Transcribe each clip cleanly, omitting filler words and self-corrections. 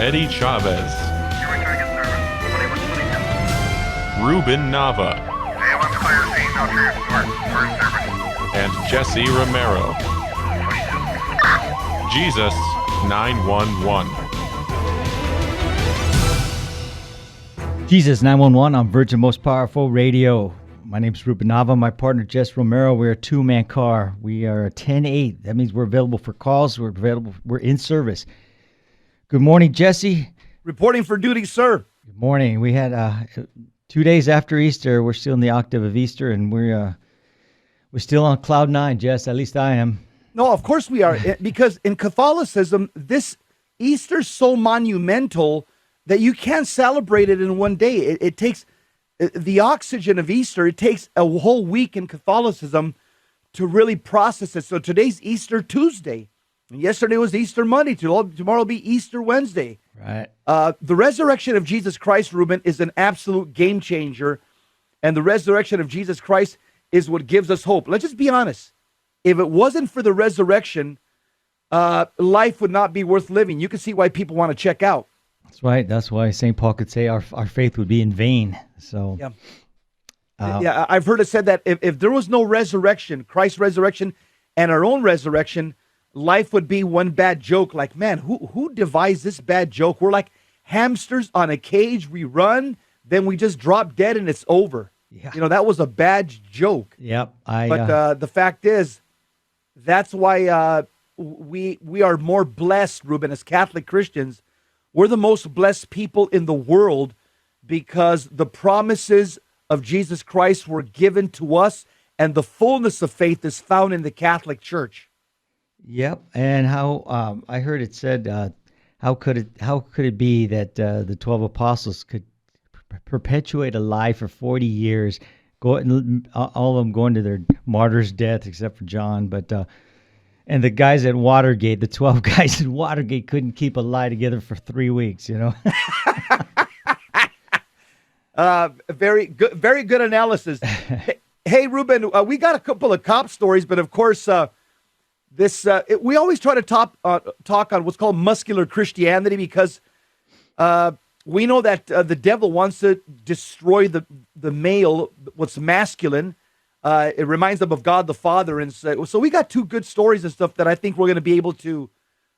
Eddie Chavez, Ruben Nava, and Jesse Romero. Jesus 911. Jesus 911 on Virgin Most Powerful Radio. My name's Ruben Nava. My partner, Jess Romero. We're a two-man car. We are a 10-8. That means we're available for calls. We're in service. Good morning, Jesse. Reporting for duty, sir. Good morning. We had 2 days after Easter. We're still in the octave of Easter, and we're still on cloud nine, Jess. At least I am. No, of course we are. Because in Catholicism, this Easter's so monumental that you can't celebrate it in one day. It takes the oxygen of Easter. It takes a whole week in Catholicism to really process it. So today's Easter Tuesday. And yesterday was Easter Monday. Tomorrow will be Easter Wednesday. Right. The resurrection of Jesus Christ, Ruben, is an absolute game changer. And the resurrection of Jesus Christ is what gives us hope. Let's just be honest. If it wasn't for the resurrection, life would not be worth living. You can see why people want to check out. That's right. That's why St. Paul could say our faith would be in vain. So, yeah, I've heard it said that if there was no resurrection, Christ's resurrection and our own resurrection, life would be one bad joke. Like, man, who devised this bad joke? We're like hamsters on a cage. We run, then we just drop dead and it's over. Yeah. You know, that was a bad joke. Yep. But the fact is, that's why we are more blessed, Ruben, as Catholic Christians. We're the most blessed people in the world because the promises of Jesus Christ were given to us, and the fullness of faith is found in the Catholic Church. Yep. And how I heard it said, how could it be that the 12 apostles could perpetuate a lie for 40 years, all of them going to their martyr's death except for John, but and the guys at Watergate, the 12 guys at Watergate couldn't keep a lie together for 3 weeks, you know? Very good analysis. Hey, Ruben, we got a couple of cop stories, but of course, we always try to talk on what's called muscular Christianity because we know that the devil wants to destroy the male, what's masculine. It reminds them of God the Father. And so we got two good stories and stuff that I think we're going to be able to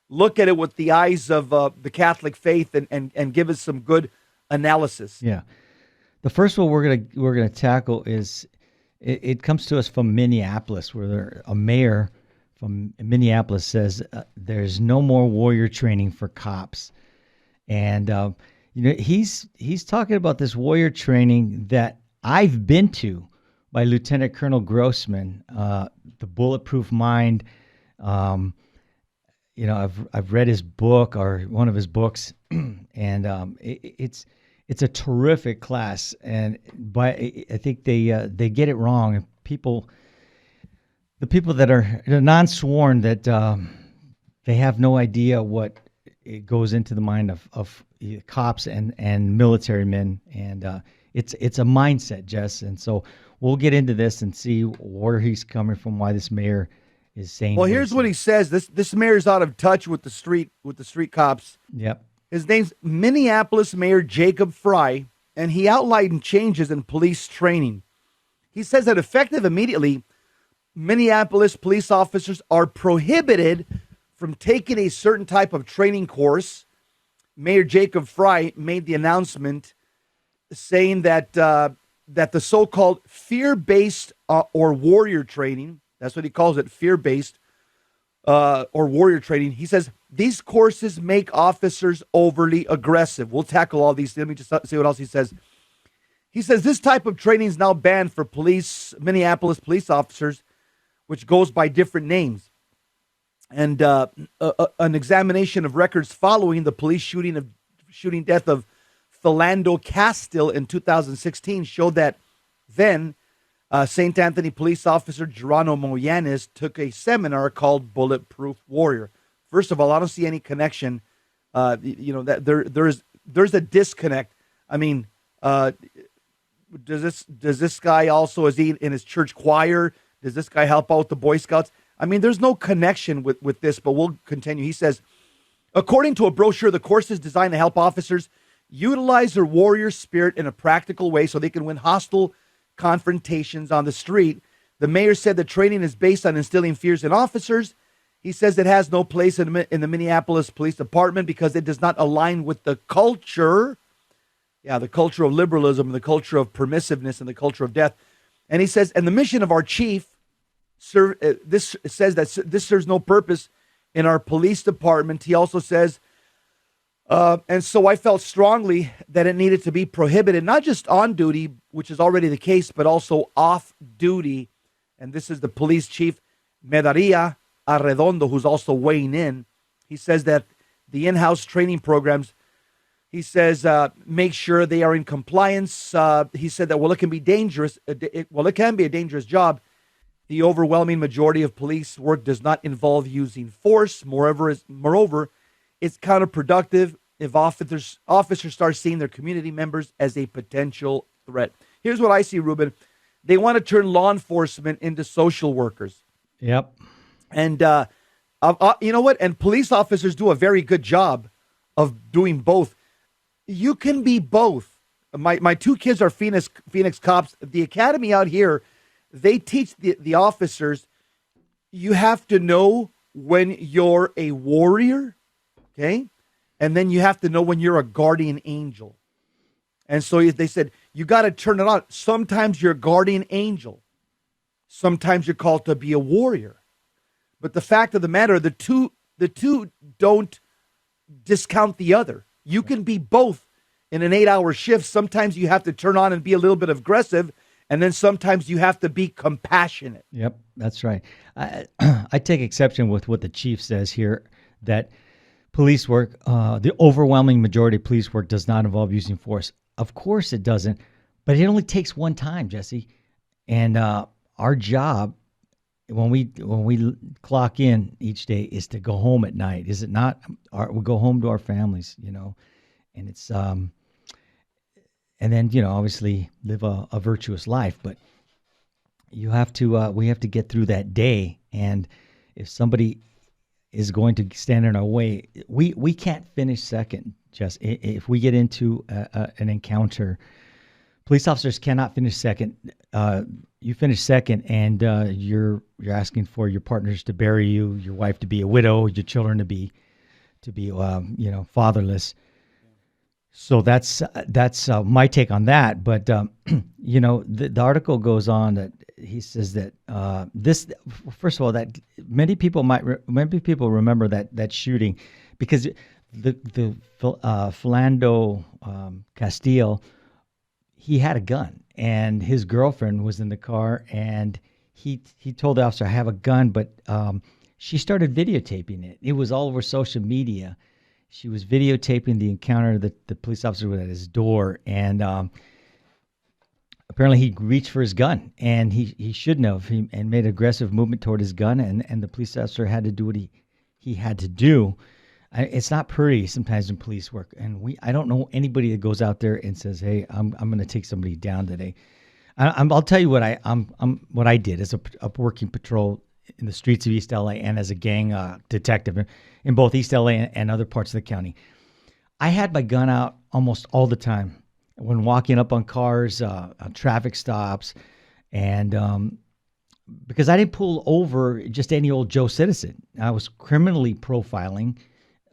look at it with the eyes of the Catholic faith and give us some good analysis. Yeah. The first one we're gonna tackle is it comes to us from Minneapolis, where a mayor from Minneapolis says there's no more warrior training for cops. And he's talking about this warrior training that I've been to by Lieutenant Colonel Grossman, The Bulletproof Mind. I've read his book or one of his books, and it's a terrific class. And I think they get it wrong. The people that are non-sworn, that they have no idea what it goes into the mind of cops and military men, and it's a mindset, Jess. And so we'll get into this and see where he's coming from, why this mayor is saying. Well, here's what he says. This mayor's out of touch with the street cops. Yep. His name's Minneapolis Mayor Jacob Fry, and he outlined changes in police training. He says that effective immediately, Minneapolis police officers are prohibited from taking a certain type of training course. Mayor Jacob Fry made the announcement saying that the so-called fear-based or warrior training, that's what he calls it, fear-based or warrior training. He says these courses make officers overly aggressive. We'll tackle all these. Let me just see what else he says. He says this type of training is now banned for Minneapolis police officers, which goes by different names. And an examination of records following the police shooting death of Philando Castile in 2016 showed that then St. Anthony police officer Geronimo Yanes took a seminar called Bulletproof Warrior. First of all, I don't see any connection. That there's a disconnect. I mean, does this guy also, is he in his church choir? Does this guy help out the Boy Scouts? I mean, there's no connection with this, but we'll continue. He says, According to a brochure, the course is designed to help officers utilize their warrior spirit in a practical way so they can win hostile confrontations on the street. The mayor said the training is based on instilling fears in officers. He says it has no place in the Minneapolis Police Department because it does not align with the culture. Yeah, the culture of liberalism, the culture of permissiveness, and the culture of death. And he says, and the mission of our chief, this says that this serves no purpose in our police department. He also says, and so I felt strongly that it needed to be prohibited, not just on duty, which is already the case, but also off duty. And this is the police chief, Medaria Arredondo, who's also weighing in. He says that the in-house training programs, he says, make sure they are in compliance. He said that, it can be dangerous. It can be a dangerous job. The overwhelming majority of police work does not involve using force. Moreover, it's counterproductive if officers start seeing their community members as a potential threat. Here's what I see, Ruben. They want to turn law enforcement into social workers. Yep. And you know what? And police officers do a very good job of doing both. You can be both. My two kids are Phoenix cops. The academy out here, they teach the officers, you have to know when you're a warrior, okay? And then you have to know when you're a guardian angel. And so they said, you got to turn it on. Sometimes you're a guardian angel. Sometimes you're called to be a warrior. But the fact of the matter, the two don't discount the other. You can be both in an 8-hour shift. Sometimes you have to turn on and be a little bit aggressive, and then sometimes you have to be compassionate. Yep, that's right. I take exception with what the chief says here, that police work, the overwhelming majority of police work does not involve using force. Of course it doesn't, but it only takes one time, Jesse. And our job, when we clock in each day, is to go home at night. Is it not? We go home to our families, and it's and then obviously live a virtuous life. But you have to we have to get through that day. And if somebody is going to stand in our way, we can't finish second. Just if we get into an encounter, police officers cannot finish second. You finish second, and you're asking for your partners to bury you, your wife to be a widow, your children to be fatherless. So that's my take on that. But the article goes on that he says that this, first of all, that many people remember that shooting because the Philando Castile, he had a gun and his girlfriend was in the car, and he told the officer, I have a gun, but she started videotaping it. It was all over social media. She was videotaping the encounter that the police officer was at his door, and apparently he reached for his gun, and he shouldn't have, and made aggressive movement toward his gun, and the police officer had to do what he had to do. It's not pretty sometimes in police work, and I don't know anybody that goes out there and says, "Hey, I'm going to take somebody down today." I'll tell you what what I did as a working patrol in the streets of East LA and as a gang detective in both East LA and other parts of the county. I had my gun out almost all the time when walking up on cars, on traffic stops, and because I didn't pull over just any old Joe citizen. I was criminally profiling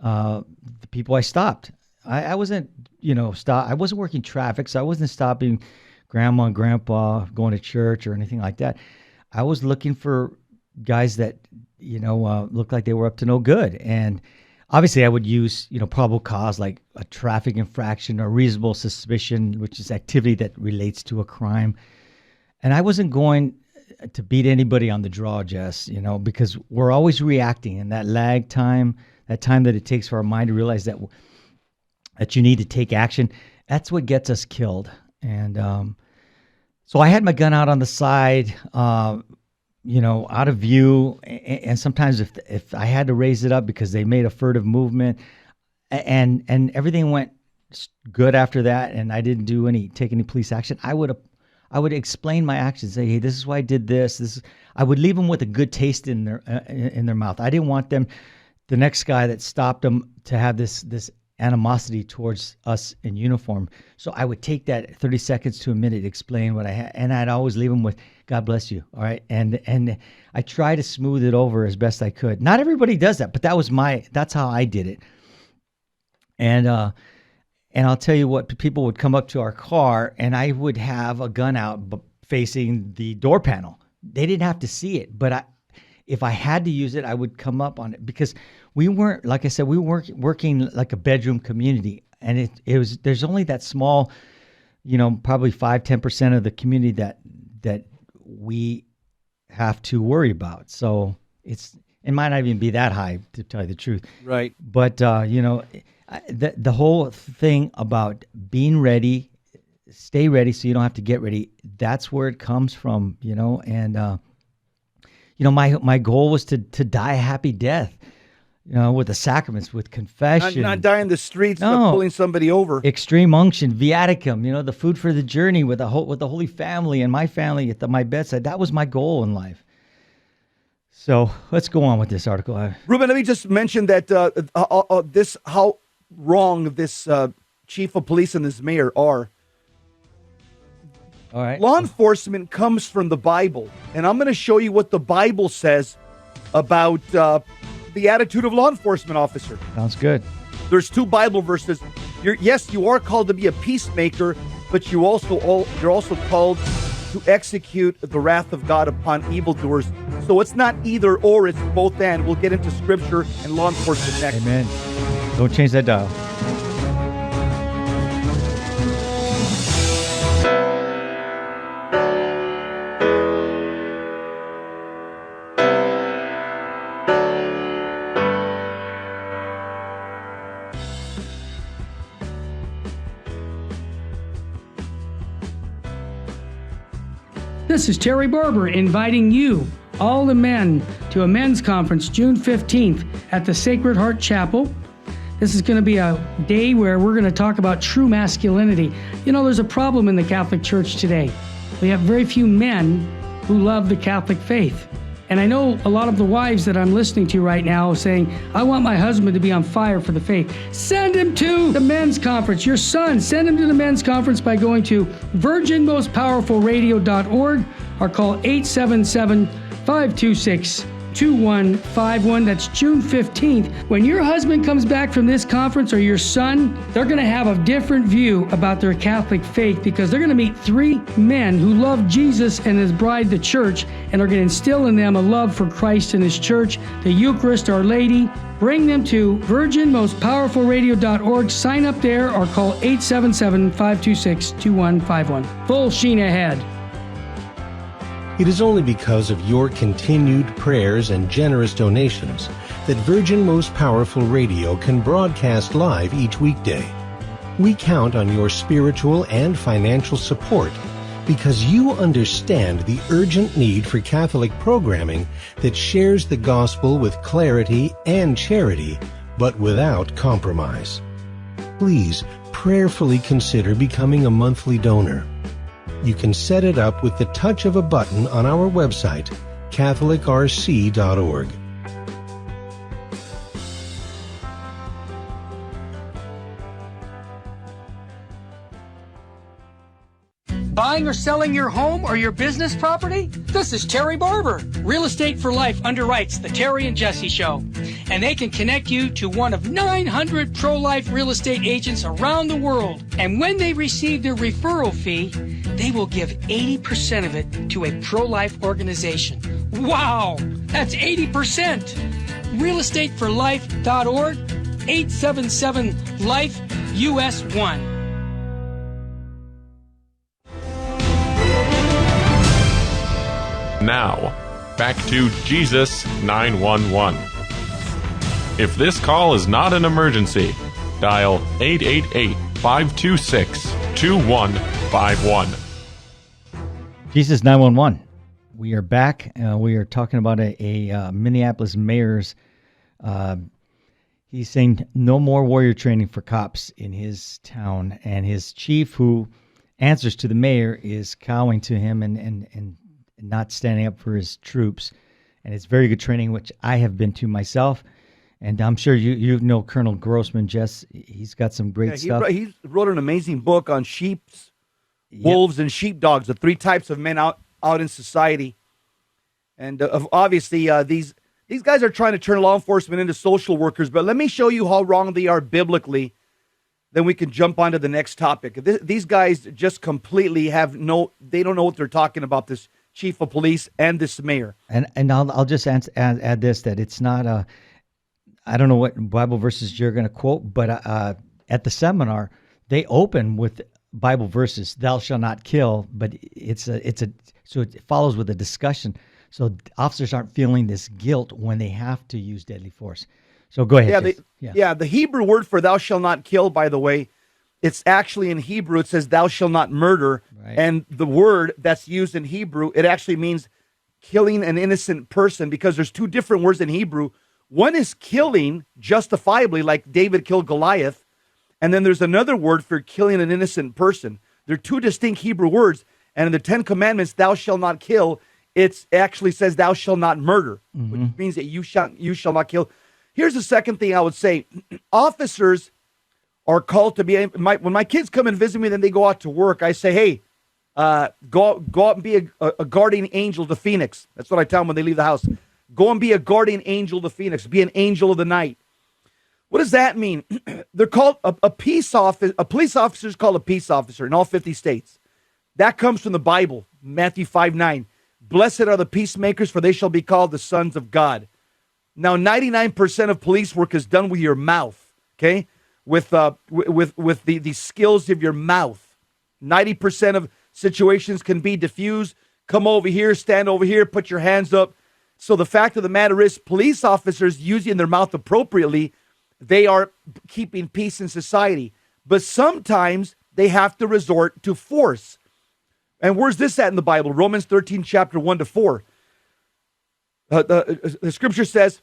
the people I stopped. I wasn't, I wasn't working traffic, so I wasn't stopping grandma and grandpa going to church or anything like that. I was looking for guys that, looked like they were up to no good. And obviously I would use, probable cause like a traffic infraction or reasonable suspicion, which is activity that relates to a crime. And I wasn't going to beat anybody on the draw, Jess, because we're always reacting, and that lag time, that time that it takes for our mind to realize that you need to take action, that's what gets us killed. And so I had my gun out on the side, out of view. And sometimes if I had to raise it up because they made a furtive movement, and everything went good after that, and I didn't take any police action, I would explain my actions. Say, hey, this is why I did this. I would leave them with a good taste in their mouth. I didn't want them the next guy that stopped him to have this animosity towards us in uniform. So I would take that 30 seconds to a minute, explain what I had, and I'd always leave him with, God bless you, all right? And I try to smooth it over as best I could. Not everybody does that, but that's how I did it. And I'll tell you what, people would come up to our car, and I would have a gun out facing the door panel. They didn't have to see it, but if I had to use it, I would come up on it, because we weren't, like I said, we weren't working like a bedroom community. And there's only that small, probably 5-10% of the community that we have to worry about. So it might not even be that high, to tell you the truth. Right. But, the whole thing about being ready, stay ready so you don't have to get ready, that's where it comes from, and, my goal was to die a happy death, with the sacraments, with confession. Not die in the streets, but pulling somebody over. Extreme unction, viaticum, the food for the journey with the Holy Family and my family at my bedside. That was my goal in life. So let's go on with this article. Ruben, let me just mention that how wrong this chief of police and this mayor are. All right. Law enforcement comes from the Bible, and I'm going to show you what the Bible says about the attitude of law enforcement officer. Sounds good. There's 2 Bible verses. You are called to be a peacemaker, but you're also called to execute the wrath of God upon evildoers. So it's not either or, it's both and. We'll get into scripture and law enforcement next. Amen. Don't change that dial. This is Terry Barber inviting you, all the men, to a men's conference June 15th at the Sacred Heart Chapel. This is going to be a day where we're going to talk about true masculinity. There's a problem in the Catholic Church today. We have very few men who love the Catholic faith. And I know a lot of the wives that I'm listening to right now saying, I want my husband to be on fire for the faith. Send him to the men's conference. Your son, send him to the men's conference by going to virginmostpowerfulradio.org or call 877-526-2151. That's June 15th. When your husband comes back from this conference, or your son, they're going to have a different view about their Catholic faith, because they're going to meet 3 men who love Jesus and his bride, the church, and are going to instill in them a love for Christ and his church, the Eucharist, Our Lady. Bring them to virginmostpowerfulradio.org. Sign up there or call 877-526-2151. Full sheen ahead. It is only because of your continued prayers and generous donations that Virgin Most Powerful Radio can broadcast live each weekday. We count on your spiritual and financial support because you understand the urgent need for Catholic programming that shares the gospel with clarity and charity, but without compromise. Please prayerfully consider becoming a monthly donor. You can set it up with the touch of a button on our website, catholicrc.org. Buying or selling your home or your business property? This is Terry Barber. Real Estate for Life underwrites the Terry and Jesse Show. And they can connect you to one of 900 pro-life real estate agents around the world. And when they receive their referral fee, they will give 80% of it to a pro-life organization. Wow! That's 80%! realestateforlife.org, 877-LIFE-US1. Now, back to Jesus 911. If this call is not an emergency, dial 888-526-2151. Jesus 911. We are back. We are talking about a Minneapolis mayor's. He's saying no more warrior training for cops in his town, and his chief, who answers to the mayor, is cowing to him and not standing up for his troops. And it's very good training, which I have been to myself. And I'm sure you know Colonel Grossman, Jess. He's got some great stuff. He wrote an amazing book on sheep, Yep. wolves, and sheepdogs, the three types of men out in society. And obviously, these guys are trying to turn law enforcement into social workers. But let me show you how wrong they are biblically. Then we can jump on to the next topic. These guys just completely they don't know what they're talking about, this chief of police and this mayor. And I'll just add this, that it's not I don't know what Bible verses you're going to quote, but at the seminar, they open with Bible verses, thou shalt not kill, but so it follows with a discussion. So officers aren't feeling this guilt when they have to use deadly force. So go ahead. The Hebrew word for thou shalt not kill, by the way, it's actually in Hebrew, it says thou shalt not murder. Right. And the word that's used in Hebrew, it actually means killing an innocent person, because there's two different words in Hebrew. One is killing justifiably, like David killed Goliath. And then there's another word for killing an innocent person. They're two distinct Hebrew words. And in the Ten Commandments, thou shalt not kill, it actually says thou shalt not murder, which means that you shall not kill. Here's the second thing I would say. Officers are called to be, when my kids come and visit me, then they go out to work, I say, hey, go out and be a guardian angel to Phoenix. That's what I tell them when they leave the house. Go and be a guardian angel to Phoenix. Be an angel of the night. What does that mean? They're called a police officer is called a peace officer in all 50 states. That comes from the Bible, Matthew 5:9. Blessed are the peacemakers, for they shall be called the sons of God. Now, 99% of police work is done with your mouth, okay? With the skills of your mouth. 90% of situations can be diffused. Come over here, stand over here, put your hands up. So the fact of the matter is, police officers using their mouth appropriately, they are keeping peace in society. But sometimes they have to resort to force. And where's this at in the Bible? Romans 13, chapter 1-4. The scripture says,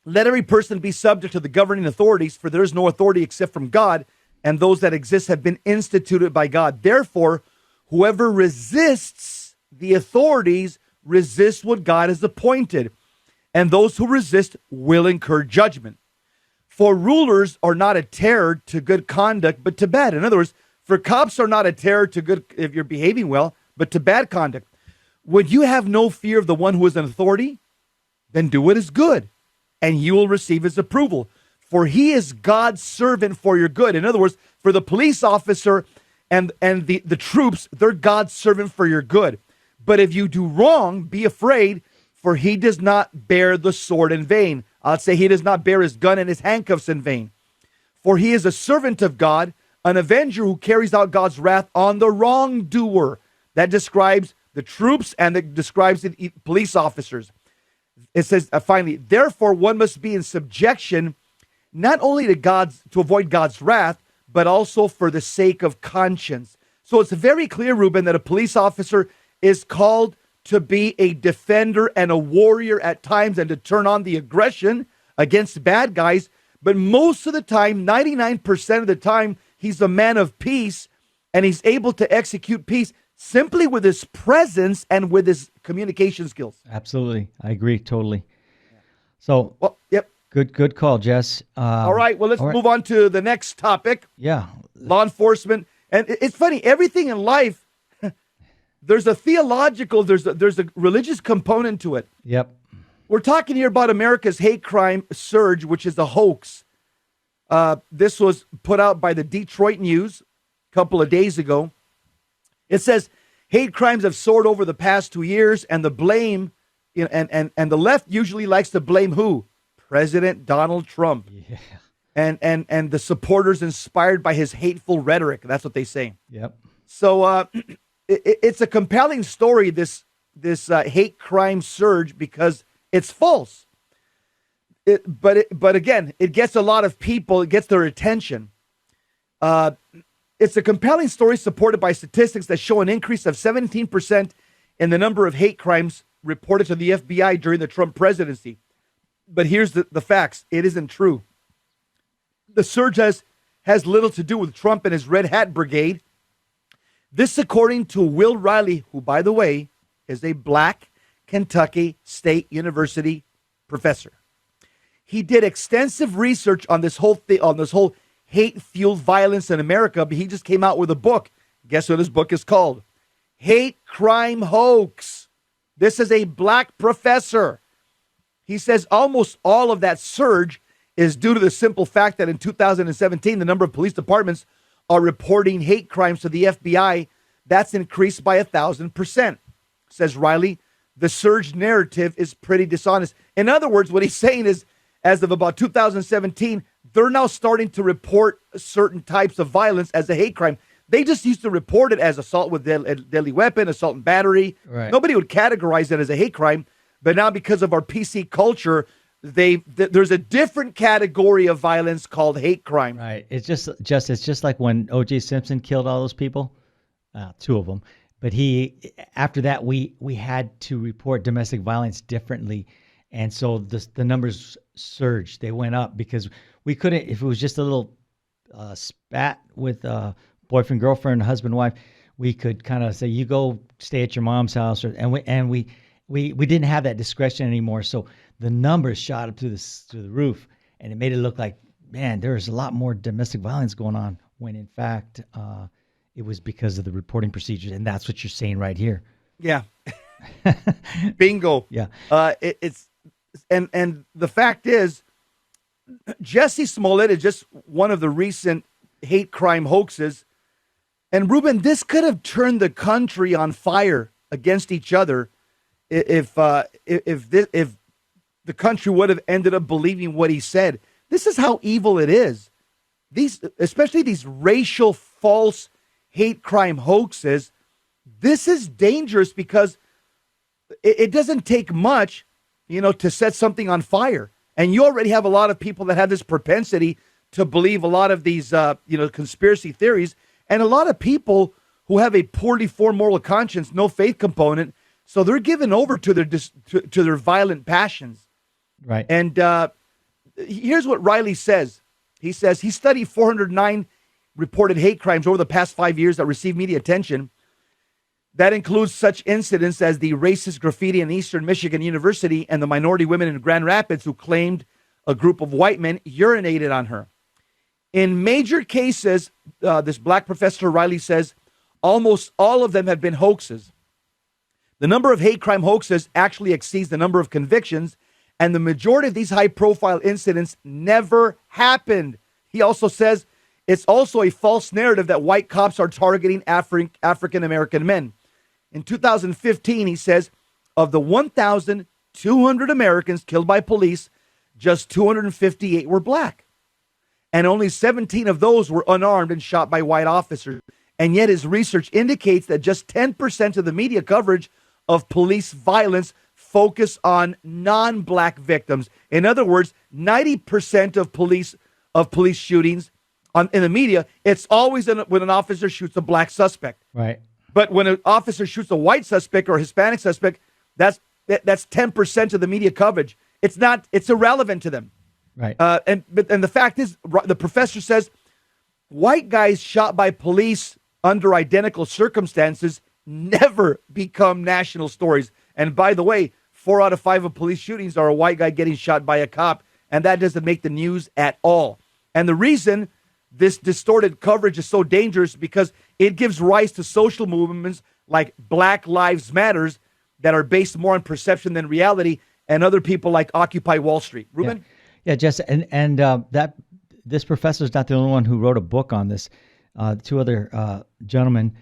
let every person be subject to the governing authorities, for there is no authority except from God, and those that exist have been instituted by God. Therefore, whoever resists the authorities resists what God has appointed, and those who resist will incur judgment. For rulers are not a terror to good conduct, but to bad. In other words, for cops are not a terror to good if you're behaving well, but to bad conduct. When you have no fear of the one who is an authority, then do what is good, and you will receive his approval. For he is God's servant for your good. In other words, for the police officer and the troops, they're God's servant for your good. But if you do wrong, be afraid, for he does not bear the sword in vain. I'll say he does not bear his gun and his handcuffs in vain. For he is a servant of God, an avenger who carries out God's wrath on the wrongdoer. That describes the troops and that describes the police officers. It says, finally, therefore one must be in subjection, not only to avoid God's wrath, but also for the sake of conscience. So it's very clear, Ruben, that a police officer is called to be a defender and a warrior at times and to turn on the aggression against bad guys. But most of the time, 99% of the time, he's a man of peace, and he's able to execute peace simply with his presence and with his communication skills. Absolutely. I agree totally. So, well, yep. Good call, Jess. All right. Well, let's move on to the next topic. Yeah. Law enforcement. And it's funny, everything in life, there's a theological, there's a religious component to it. Yep. We're talking here about America's hate crime surge, which is a hoax. This was put out by the Detroit News a couple of days ago. It says hate crimes have soared over the past 2 years, and the blame, and the left usually likes to blame who? President Donald Trump. Yeah. And the supporters inspired by his hateful rhetoric. That's what they say. Yep. So it's a compelling story, this hate crime surge, because it's false. But again, it gets a lot of people, it gets their attention. It's a compelling story supported by statistics that show an increase of 17% in the number of hate crimes reported to the FBI during the Trump presidency. But here's the facts. It isn't true. The surge has little to do with Trump and his Red Hat Brigade. This, according to Will Riley, who, by the way, is a black Kentucky State University professor. He did extensive research on this whole thing, on this whole hate-fueled violence in America, but he just came out with a book. Guess what his book is called? Hate Crime Hoax. This is a black professor. He says almost all of that surge is due to the simple fact that in 2017, the number of police departments are reporting hate crimes to the FBI. That's increased by 1,000%. Says Riley, the surge narrative is pretty dishonest. In other words, what he's saying is, as of about 2017, they're now starting to report certain types of violence as a hate crime. They just used to report it as assault with a deadly weapon, assault and battery. Right. Nobody would categorize it as a hate crime. But now because of our PC culture, there's a different category of violence called hate crime. Right. It's just like when O.J. Simpson killed all those people, two of them. But after that, we had to report domestic violence differently. And so the numbers surged. They went up because we couldn't, if it was just a little spat with boyfriend, girlfriend, husband, wife, we could kind of say, you go stay at your mom's house. And we didn't have that discretion anymore. So the numbers shot up through the roof, and it made it look like, man, there's a lot more domestic violence going on, when in fact it was because of the reporting procedures. And that's what you're saying right here. Yeah. Bingo. Yeah. And the fact is, Jesse Smollett is just one of the recent hate crime hoaxes. And Ruben, this could have turned the country on fire against each other if the country would have ended up believing what he said. This is how evil it is. Especially these racial false hate crime hoaxes. This is dangerous because it doesn't take much, to set something on fire. And you already have a lot of people that have this propensity to believe a lot of these, conspiracy theories, and a lot of people who have a poorly formed moral conscience, no faith component. So they're given over to their violent passions. Right. And here's what Riley says. He says he studied 409 reported hate crimes over the past 5 years that received media attention. That includes such incidents as the racist graffiti in Eastern Michigan University and the minority women in Grand Rapids who claimed a group of white men urinated on her. In major cases, this black professor Riley says, almost all of them have been hoaxes. The number of hate crime hoaxes actually exceeds the number of convictions, and the majority of these high-profile incidents never happened. He also says it's also a false narrative that white cops are targeting African-American men. In 2015, he says, of the 1,200 Americans killed by police, just 258 were black. And only 17 of those were unarmed and shot by white officers. And yet his research indicates that just 10% of the media coverage of police violence focus on non-black victims. In other words, 90% of police shootings in the media, it's always when an officer shoots a black suspect. Right. But when an officer shoots a white suspect or a Hispanic suspect, that's 10% of the media coverage. It's irrelevant to them. Right. And the fact is, the professor says, white guys shot by police under identical circumstances never become national stories. And by the way, 4 out of 5 of police shootings are a white guy getting shot by a cop, and that doesn't make the news at all. And the reason this distorted coverage is so dangerous because it gives rise to social movements like Black Lives Matters that are based more on perception than reality, and other people like Occupy Wall Street. Ruben? Yeah, Jess, and that this professor is not the only one who wrote a book on this. 2 other gentlemen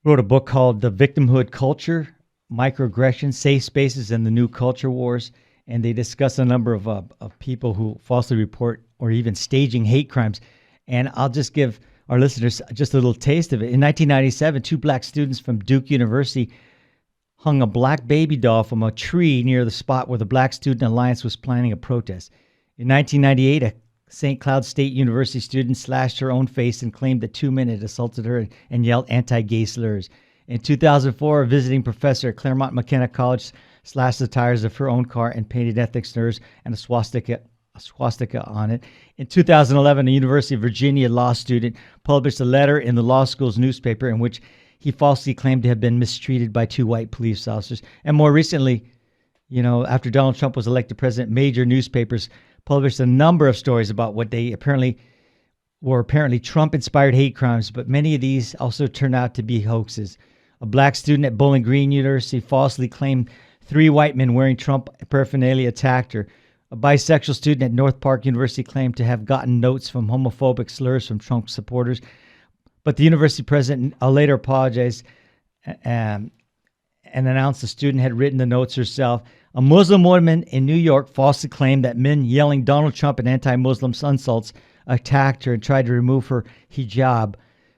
wrote a book called The Victimhood Culture, Microaggressions, Safe Spaces, and the New Culture Wars. And they discuss a number of people who falsely report or even staging hate crimes. And I'll just give our listeners just a little taste of it. In 1997, 2 black students from Duke University hung a black baby doll from a tree near the spot where the Black Student Alliance was planning a protest. In 1998, a St. Cloud State University student slashed her own face and claimed that 2 men had assaulted her and yelled anti-gay slurs. In 2004, a visiting professor at Claremont McKenna College slashed the tires of her own car and painted ethnic slurs and a swastika on it. In 2011, a University of Virginia law student published a letter in the law school's newspaper in which he falsely claimed to have been mistreated by 2 white police officers. And more recently, after Donald Trump was elected president, major newspapers published a number of stories about what they apparently Trump-inspired hate crimes, but many of these also turned out to be hoaxes. A black student at Bowling Green University falsely claimed 3 white men wearing Trump paraphernalia attacked her. A bisexual student at North Park University claimed to have gotten notes from homophobic slurs from Trump supporters, but the university president later apologized and announced the student had written the notes herself. A Muslim woman in New York falsely claimed that men yelling Donald Trump and anti-Muslim insults attacked her and tried to remove her hijab.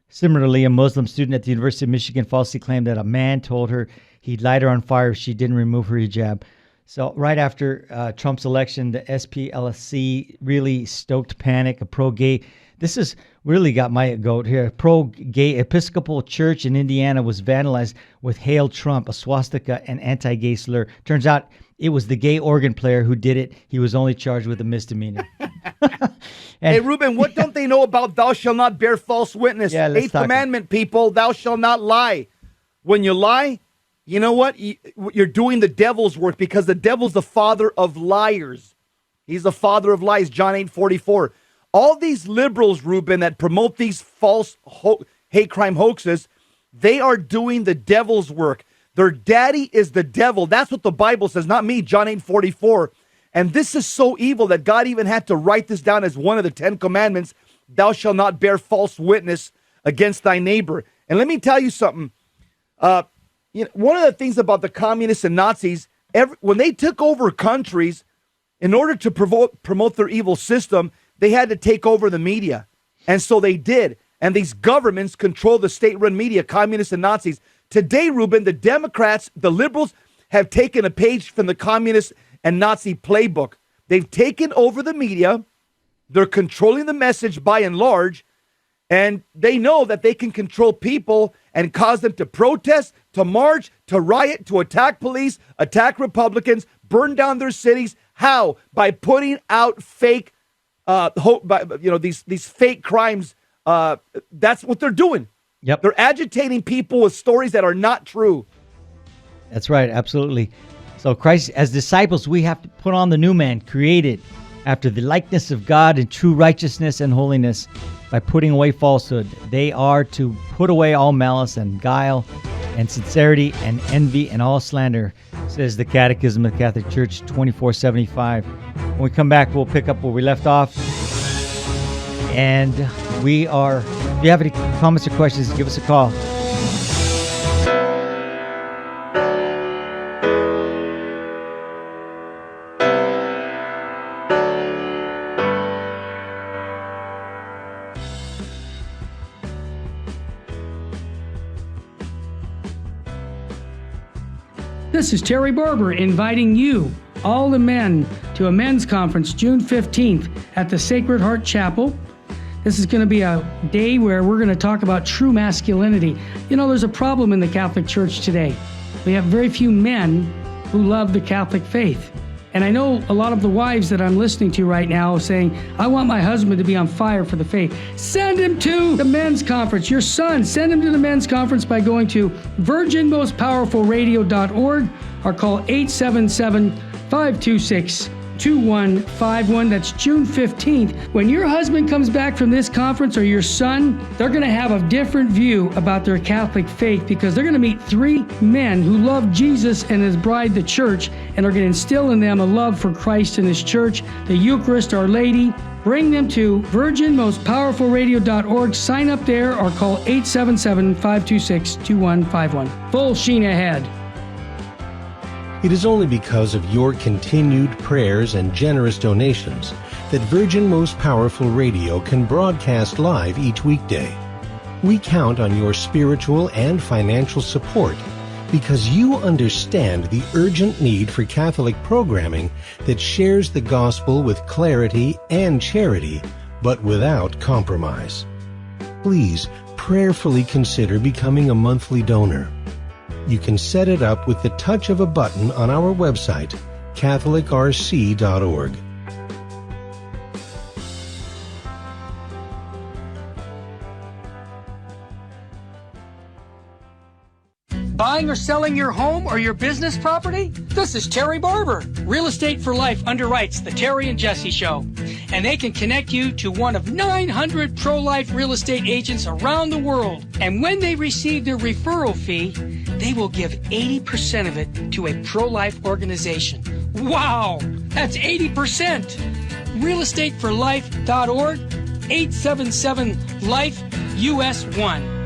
Similarly, a Muslim student at the University of Michigan falsely claimed that a man told her he'd light her on fire if she didn't remove her hijab. So right after Trump's election, the SPLC really stoked panic. A pro-gay, this has really got my goat here. Pro-gay Episcopal Church in Indiana was vandalized with Hail Trump, a swastika, and anti-gay slur. Turns out it was the gay organ player who did it. He was only charged with a misdemeanor. Hey, Ruben, what don't they know about thou shalt not bear false witness? Yeah, let's Eighth talk. commandment, people, thou shalt not lie. When you lie, you know what? You're doing the devil's work, because the devil's the father of liars. He's the father of lies, John 8:44. All these liberals, Ruben, that promote these false hate crime hoaxes, they are doing the devil's work. Their daddy is the devil. That's what the Bible says, not me, John 8:44. And this is so evil that God even had to write this down as one of the 10 commandments. Thou shalt not bear false witness against thy neighbor. And let me tell you something. One of the things about the communists and Nazis, when they took over countries, in order to promote their evil system, they had to take over the media. And so they did. And these governments control the state-run media, communists and Nazis. Today, Ruben, the Democrats, the liberals, have taken a page from the communist and Nazi playbook. They've taken over the media. They're controlling the message by and large. And they know that they can control people and cause them to protest, to march, to riot, to attack police, attack Republicans, burn down their cities. How? By putting out fake, these fake crimes. That's what they're doing. Yep. They're agitating people with stories that are not true. That's right, absolutely. So Christ, as disciples, we have to put on the new man, created after the likeness of God in true righteousness and holiness by putting away falsehood. They are to put away all malice and guile and sincerity and envy and all slander, says the Catechism of the Catholic Church 2475. When we come back, we'll pick up where we left off. And if you have any comments or questions, give us a call. This is Terry Barber inviting you, all the men, to a men's conference June 15th at the Sacred Heart Chapel. This is going to be a day where we're going to talk about true masculinity. You know, there's a problem in the Catholic Church today. We have very few men who love the Catholic faith. And I know a lot of the wives that I'm listening to right now saying, I want my husband to be on fire for the faith. Send him to the men's conference. Your son, send him to the men's conference by going to virginmostpowerfulradio.org or call 877-526-2151. That's June 15th. When your husband comes back from this conference, or your son, they're going to have a different view about their Catholic faith, because they're going to meet 3 men who love Jesus and his bride, the church, and are going to instill in them a love for Christ and his church, the Eucharist, Our Lady. Bring them to virginmostpowerfulradio.org. Sign up there or call 877-526-2151. Full sheen ahead. It is only because of your continued prayers and generous donations that Virgin Most Powerful Radio can broadcast live each weekday. We count on your spiritual and financial support because you understand the urgent need for Catholic programming that shares the gospel with clarity and charity, but without compromise. Please prayerfully consider becoming a monthly donor. You can set it up with the touch of a button on our website, catholicrc.org. Buying or selling your home or your business property? This is Terry Barber. Real Estate for Life underwrites the Terry and Jesse Show. And they can connect you to one of 900 pro-life real estate agents around the world. And when they receive their referral fee, they will give 80% of it to a pro-life organization. Wow, that's 80%. realestateforlife.org, 877-LIFE-US1.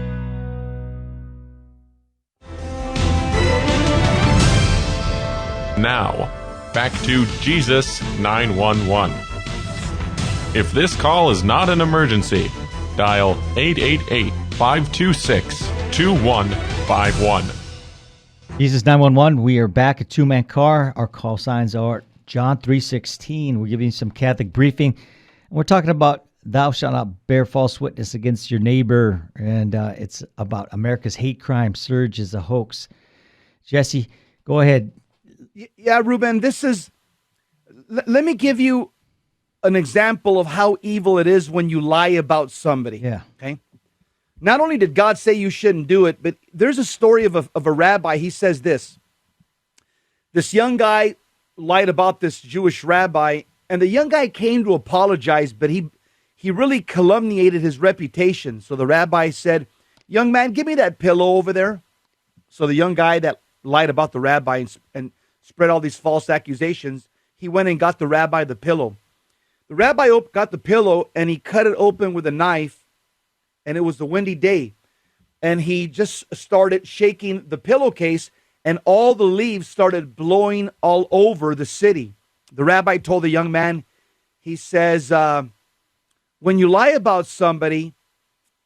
Now, back to Jesus 911. If this call is not an emergency, dial 888-526-2151. Jesus 911, we are back at Two-Man Car. Our call signs are John 3:16. We're giving you some Catholic briefing. We're talking about thou shalt not bear false witness against your neighbor. And it's about America's hate crime surge is a hoax. Jesse, go ahead. Yeah, Ruben, this is, let me give you an example of how evil it is when you lie about somebody. Yeah. Okay. Not only did God say you shouldn't do it, but there's a story of a rabbi. He says this young guy lied about this Jewish rabbi, and the young guy came to apologize, but he really calumniated his reputation. So the rabbi said, young man, give me that pillow over there. So the young guy that lied about the rabbi and spread all these false accusations, he went and got the rabbi the pillow. The rabbi got the pillow and he cut it open with a knife, and it was a windy day. And he just started shaking the pillowcase, and all the leaves started blowing all over the city. The rabbi told the young man, he says, when you lie about somebody,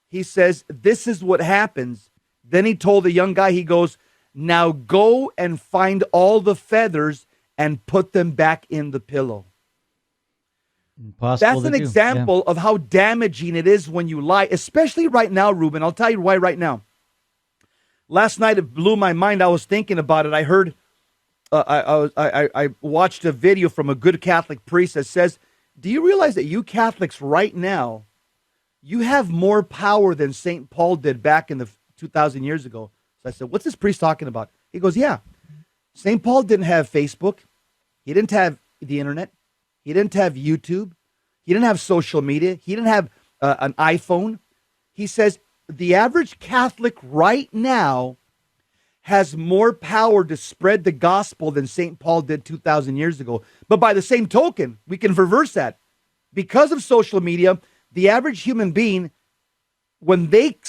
he says, this is what happens. Then he told the young guy, he goes, now go and find all the feathers and put them back in the pillow. Impossible That's an to do. example of how damaging it is when you lie, especially right now, Ruben. I'll tell you why right now. Last night, it blew my mind. I was thinking about it. I heard, I watched a video from a good Catholic priest that says, do you realize that you Catholics right now, you have more power than St. Paul did back in the 2,000 years ago? I said, what's this priest talking about? He goes, yeah, St. Paul didn't have Facebook. He didn't have the internet. He didn't have YouTube. He didn't have social media. He didn't have an iPhone. He says the average Catholic right now has more power to spread the gospel than St. Paul did 2,000 years ago. But by the same token, we can reverse that. Because of social media, the average human being, when they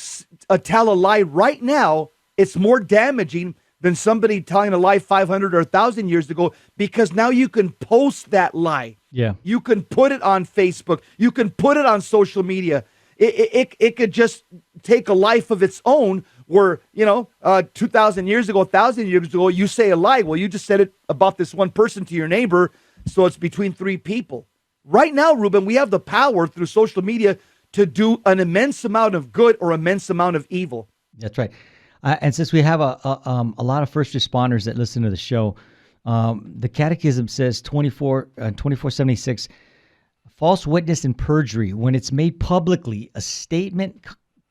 tell a lie right now, it's more damaging than somebody telling a lie 500 or 1,000 years ago, because now you can post that lie. Yeah. You can put it on Facebook. You can put it on social media. It could just take a life of its own where, 2,000 years ago, 1,000 years ago, you say a lie. Well, you just said it about this one person to your neighbor, so it's between three people. Right now, Ruben, we have the power through social media to do an immense amount of good or immense amount of evil. That's right. And since we have a lot of first responders that listen to the show, the Catechism says 2476, false witness and perjury, when it's made publicly, a statement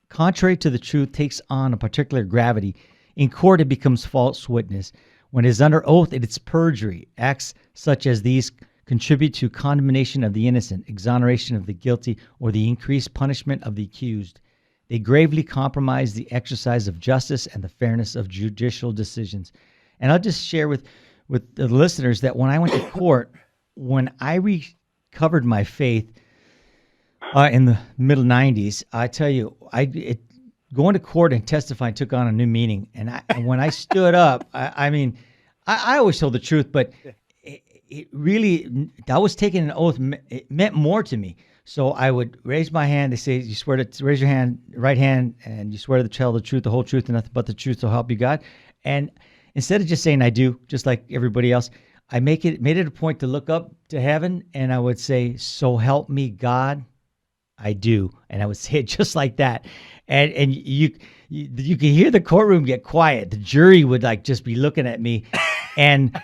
contrary to the truth takes on a particular gravity. In court, it becomes false witness. When it is under oath, it is perjury. Acts such as these contribute to condemnation of the innocent, exoneration of the guilty, or the increased punishment of the accused. They gravely compromise the exercise of justice and the fairness of judicial decisions. And I'll just share with the listeners that when I went to court, when I recovered my faith in the middle 90s, I tell you, going to court and testifying took on a new meaning. And when I stood up, I always told the truth, but it really, I was taking an oath. It meant more to me. So I would raise my hand. They say, you swear to raise your hand, right hand, and you swear to tell the truth, the whole truth, and nothing but the truth, so help you God. And instead of just saying I do, just like everybody else, I made it a point to look up to heaven, and I would say, so help me God, I do. And I would say it just like that. And you could hear the courtroom get quiet. The jury would just be looking at me. And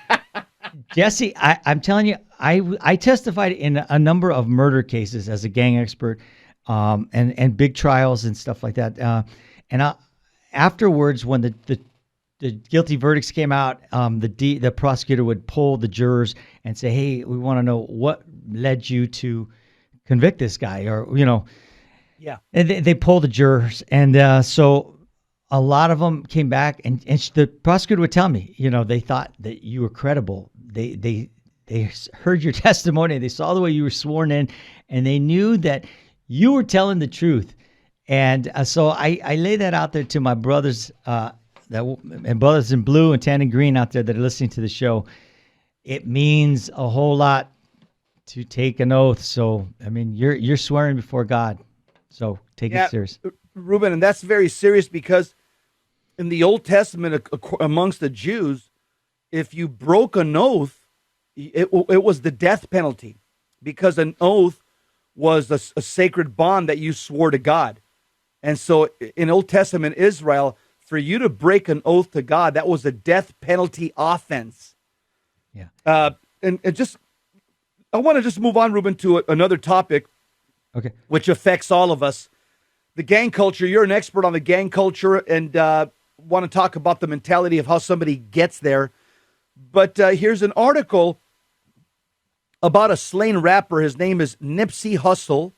Jesse, I'm telling you, I testified in a number of murder cases as a gang expert, and big trials and stuff like that. And afterwards, when the the guilty verdicts came out, the prosecutor would poll the jurors and say, "Hey, we want to know what led you to convict this guy," or Yeah. And they polled the jurors, and so a lot of them came back, and the prosecutor would tell me, they thought that you were credible. They heard your testimony, they saw the way you were sworn in, and they knew that you were telling the truth. And so I lay that out there to my brothers, and brothers in blue and tan and green out there that are listening to the show. It means a whole lot to take an oath. So I mean, you're swearing before God, so take it serious, Ruben. And that's very serious because in the Old Testament, amongst the Jews, if you broke an oath, it was the death penalty, because an oath was a sacred bond that you swore to God. And so in Old Testament Israel, for you to break an oath to God, that was a death penalty offense. Yeah. And I want to just move on, Ruben, to another topic, Okay. which affects all of us. The gang culture. You're an expert on the gang culture, and want to talk about the mentality of how somebody gets there. But here's an article about a slain rapper. His name is Nipsey Hussle.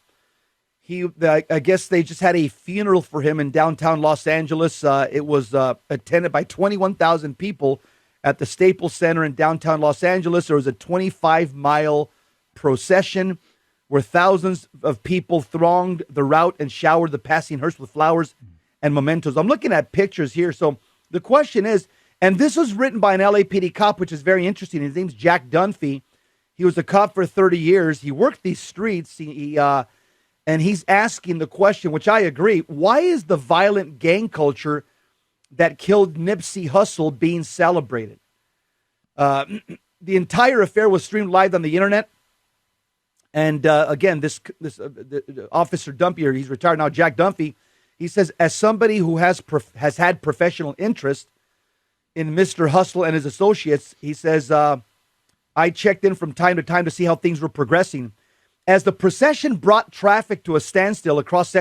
I guess they just had a funeral for him in downtown Los Angeles. It was attended by 21,000 people at the Staples Center in downtown Los Angeles. There was a 25-mile procession where thousands of people thronged the route and showered the passing hearse with flowers and mementos. I'm looking at pictures here. So the question is, and this was written by an LAPD cop, which is very interesting. His name's Jack Dunphy. He was a cop for 30 years. He worked these streets. And he's asking the question, which I agree, why is the violent gang culture that killed Nipsey Hussle being celebrated? The entire affair was streamed live on the internet. And again, this Officer Dunphy, he's retired now, Jack Dunphy, he says, as somebody who has had professional interest in Mr. Hussle and his associates, he says, I checked in from time to time to see how things were progressing. As the procession brought traffic to a standstill across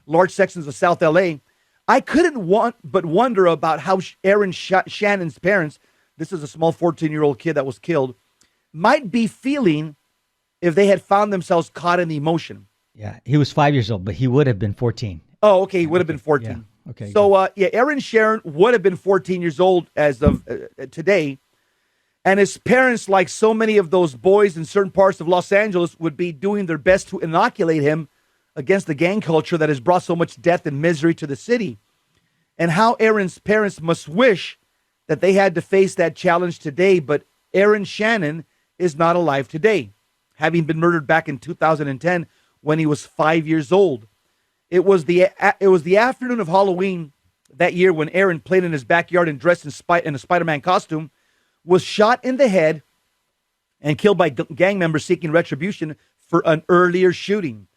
large sections of South LA, I couldn't but wonder about how Aaron Shannon's parents, this is a small 14-year-old kid that was killed, might be feeling if they had found themselves caught in the emotion. Yeah, he was 5 years old, but he would have been 14. Oh, okay, he would have been 14. Yeah. Okay. So, Aaron Sharon would have been 14 years old as of today. And his parents, like so many of those boys in certain parts of Los Angeles, would be doing their best to inoculate him against the gang culture that has brought so much death and misery to the city. And how Aaron's parents must wish that they had to face that challenge today. But Aaron Shannon is not alive today, having been murdered back in 2010 when he was 5 years old. It was the afternoon of Halloween that year when Aaron, played in his backyard and dressed in a Spider-Man costume, was shot in the head and killed by gang members seeking retribution for an earlier shooting.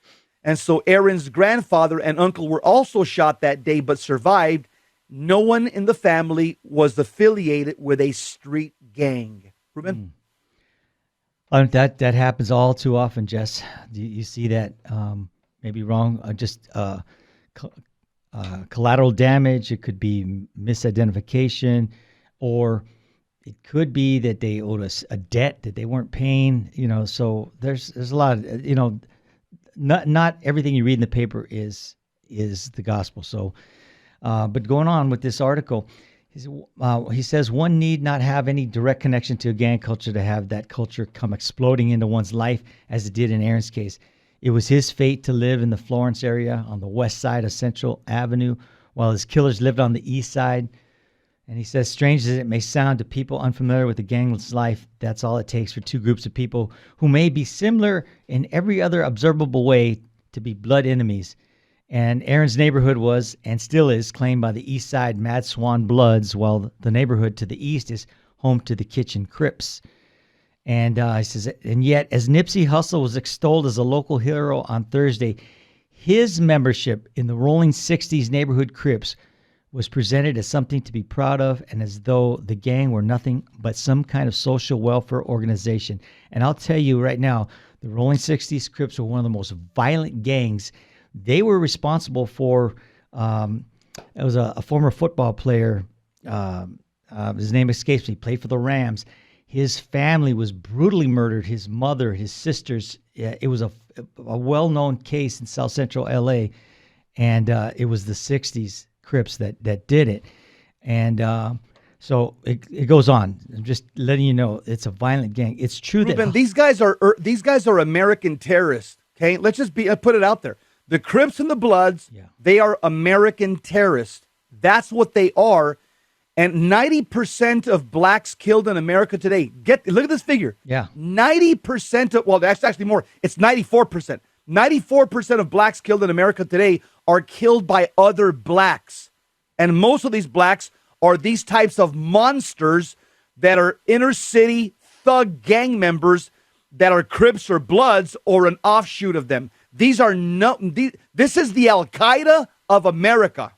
And so Aaron's grandfather and uncle were also shot that day but survived. No one in the family was affiliated with a street gang. Ruben? That happens all too often, Jess. You see that, maybe wrong, collateral damage. It could be misidentification, or it could be that they owed us a debt that they weren't paying. So there's a lot of, not everything you read in the paper is the gospel. So, but going on with this article, he says one need not have any direct connection to a gang culture to have that culture come exploding into one's life, as it did in Aaron's case. It was his fate to live in the Florence area on the west side of Central Avenue, while his killers lived on the east side. And he says, strange as it may sound to people unfamiliar with the gang's life, that's all it takes for two groups of people who may be similar in every other observable way to be blood enemies. And Aaron's neighborhood was, and still is, claimed by the east side Mad Swan Bloods, while the neighborhood to the east is home to the Kitchen Crips. And he says, and yet, as Nipsey Hussle was extolled as a local hero on Thursday, his membership in the Rolling 60s neighborhood Crips was presented as something to be proud of, and as though the gang were nothing but some kind of social welfare organization. And I'll tell you right now, the Rolling 60s Crips were one of the most violent gangs. They were responsible for, it was a former football player his name escapes me, played for the Rams. His family was brutally murdered. His mother, his sisters. It was a well-known case in South Central L.A., and it was the 60s Crips that did it. And so it goes on. I'm just letting you know it's a violent gang. It's true Ruben, that these guys are American terrorists. Okay, let's just put it out there. The Crips and the Bloods, they are American terrorists. That's what they are. And 90% of blacks killed in America today. Look at this figure. Yeah. 90% of, well, that's actually more. It's 94%. 94% of blacks killed in America today are killed by other blacks. And most of these blacks are these types of monsters that are inner city thug gang members that are Crips or Bloods or an offshoot of them. This is the Al Qaeda of America.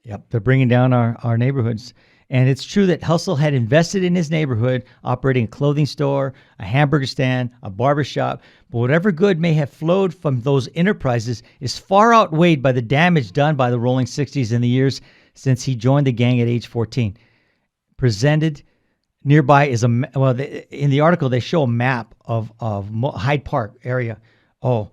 Yep, they're bringing down our neighborhoods. And it's true that Hussle had invested in his neighborhood, operating a clothing store, a hamburger stand, a barber shop. But whatever good may have flowed from those enterprises is far outweighed by the damage done by the Rolling 60s in the years since he joined the gang at age 14. Presented nearby is in the article, they show a map of Hyde Park area. Oh,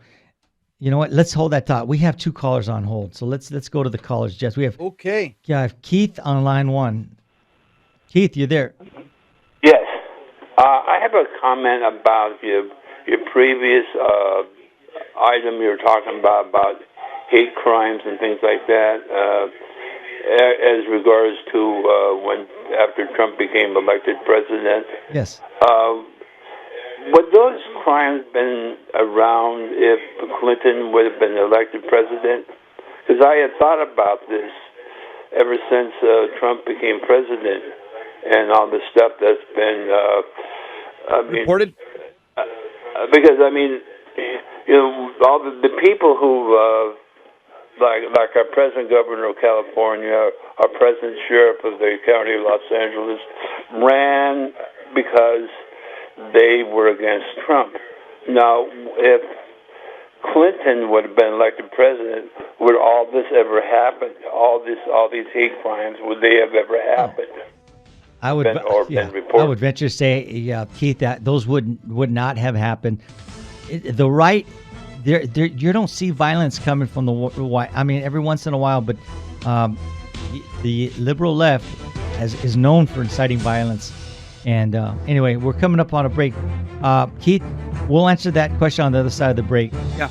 you know what? Let's hold that thought. We have two callers on hold, so let's go to the callers. Jess, we have I have Keith on line one. Keith, you're there. Yes, I have a comment about your previous item you were talking about hate crimes and things like that. As regards to when after Trump became elected president. Yes. Would those crimes been around if Clinton would have been elected president? Because I had thought about this ever since Trump became president and all the stuff that's been reported. Because all the people who like our present governor of California, our present sheriff of the county of Los Angeles, ran because they were against Trump. Now, if Clinton would have been elected president, would all this ever happen? All these hate crimes, would they have ever happened? I would venture to say, Keith, that those would not have happened. The right, you don't see violence coming from the white. I mean, every once in a while, but the liberal left is known for inciting violence. And anyway, we're coming up on a break. Keith, we'll answer that question on the other side of the break. Yeah.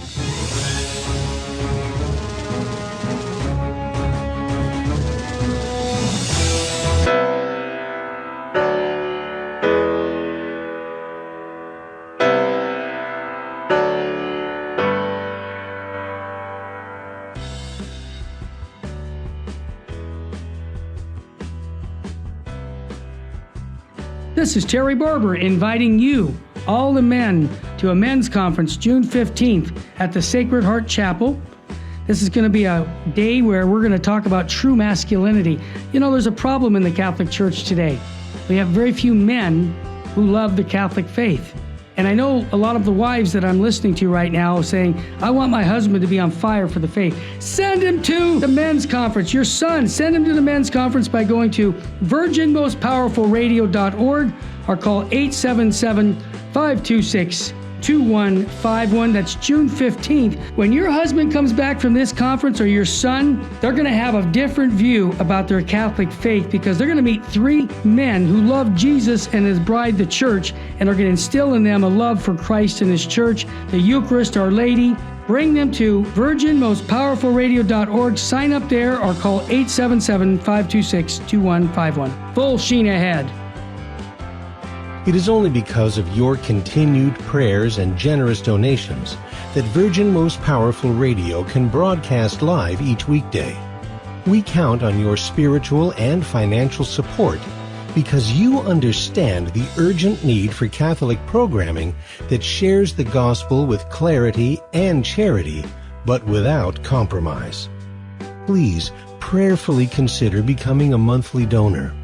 This is Terry Barber inviting you, all the men, to a men's conference June 15th at the Sacred Heart Chapel. This is going to be a day where we're going to talk about true masculinity. You know, there's a problem in the Catholic Church today. We have very few men who love the Catholic faith. And I know a lot of the wives that I'm listening to right now saying, I want my husband to be on fire for the faith. Send him to the men's conference. Your son, send him to the men's conference by going to virginmostpowerfulradio.org or call 877-526-2151. That's June 15th. When your husband comes back from this conference, or your son, they're going to have a different view about their Catholic faith, because they're going to meet three men who love Jesus and his bride, the church, and are going to instill in them a love for Christ and his church, the Eucharist, Our Lady. Bring them to virginmostpowerfulradio.org. Sign up there or call 877-526-2151. Full sheen ahead. It is only because of your continued prayers and generous donations that Virgin Most Powerful Radio can broadcast live each weekday. We count on your spiritual and financial support because you understand the urgent need for Catholic programming that shares the gospel with clarity and charity, but without compromise. Please prayerfully consider becoming a monthly donor.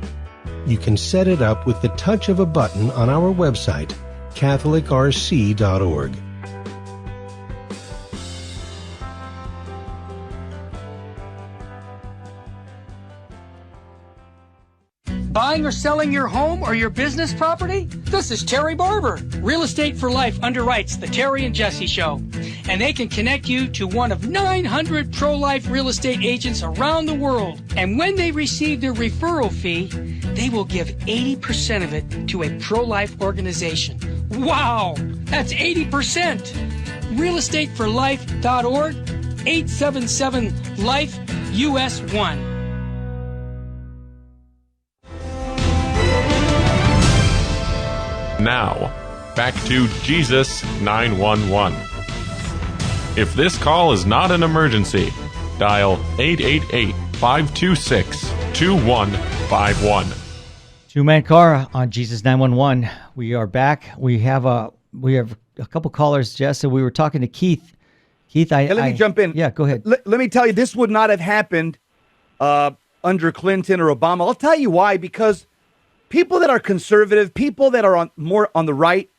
You can set it up with the touch of a button on our website, catholicrc.org. Buying or selling your home or your business property? This is Terry Barber. Real Estate for Life underwrites the Terry and Jesse Show, and they can connect you to one of 900 pro-life real estate agents around the world. And when they receive their referral fee, they will give 80% of it to a pro-life organization. Wow, that's 80%. realestateforlife.org, 877-LIFE-US1. Now, back to Jesus 911. If this call is not an emergency, dial 888-526-2151. Two-man car on Jesus 911. We are back. We have a couple callers, Jess, and we were talking to Keith. Keith, let me jump in. Yeah, go ahead. Let me tell you, this would not have happened under Clinton or Obama. I'll tell you why, because people that are conservative, people that are more on the right,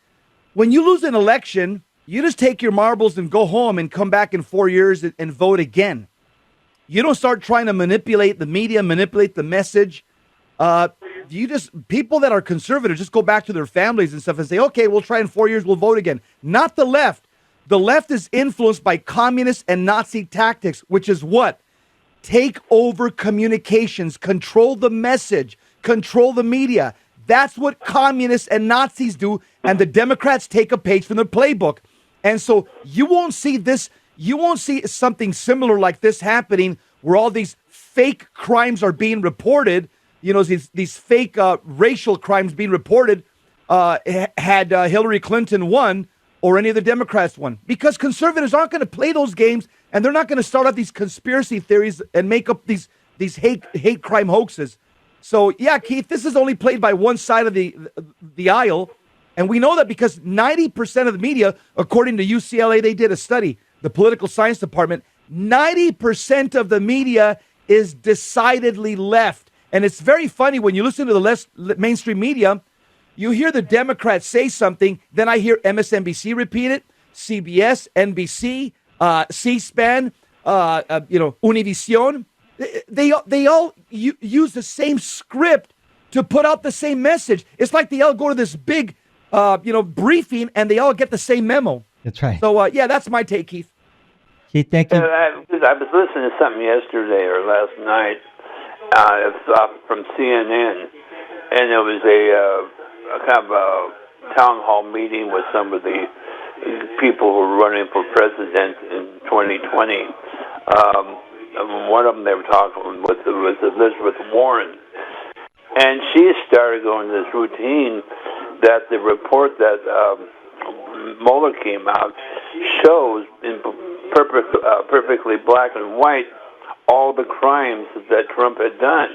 when you lose an election, you just take your marbles and go home and come back in 4 years and vote again. You don't start trying to manipulate the media, manipulate the message. People that are conservative just go back to their families and stuff and say, okay, we'll try in 4 years, we'll vote again. Not the left. The left is influenced by communist and Nazi tactics, which is what? Take over communications, control the message, control the media. That's what communists and Nazis do, and the Democrats take a page from the playbook. And so you won't see this, you won't see something similar like this happening where all these fake crimes are being reported, these fake racial crimes being reported had Hillary Clinton won or any of the Democrats won. Because conservatives aren't going to play those games, and they're not going to start out these conspiracy theories and make up these hate crime hoaxes. So, yeah, Keith, this is only played by one side of the aisle. And we know that because 90% of the media, according to UCLA, they did a study, the political science department, 90% of the media is decidedly left. And it's very funny when you listen to the mainstream media, you hear the Democrats say something, then I hear MSNBC repeat it, CBS, NBC, C-SPAN, Univision. They all use the same script to put out the same message. It's like they all go to this big, briefing, and they all get the same memo. That's right. So, that's my take, Keith. Keith, thank you. I was listening to something yesterday or last night from CNN, and it was a kind of a town hall meeting with some of the people who were running for president in 2020. One of them they were talking with was Elizabeth Warren, and she started going this routine that the report that Mueller came out shows in perfectly black and white all the crimes that Trump had done.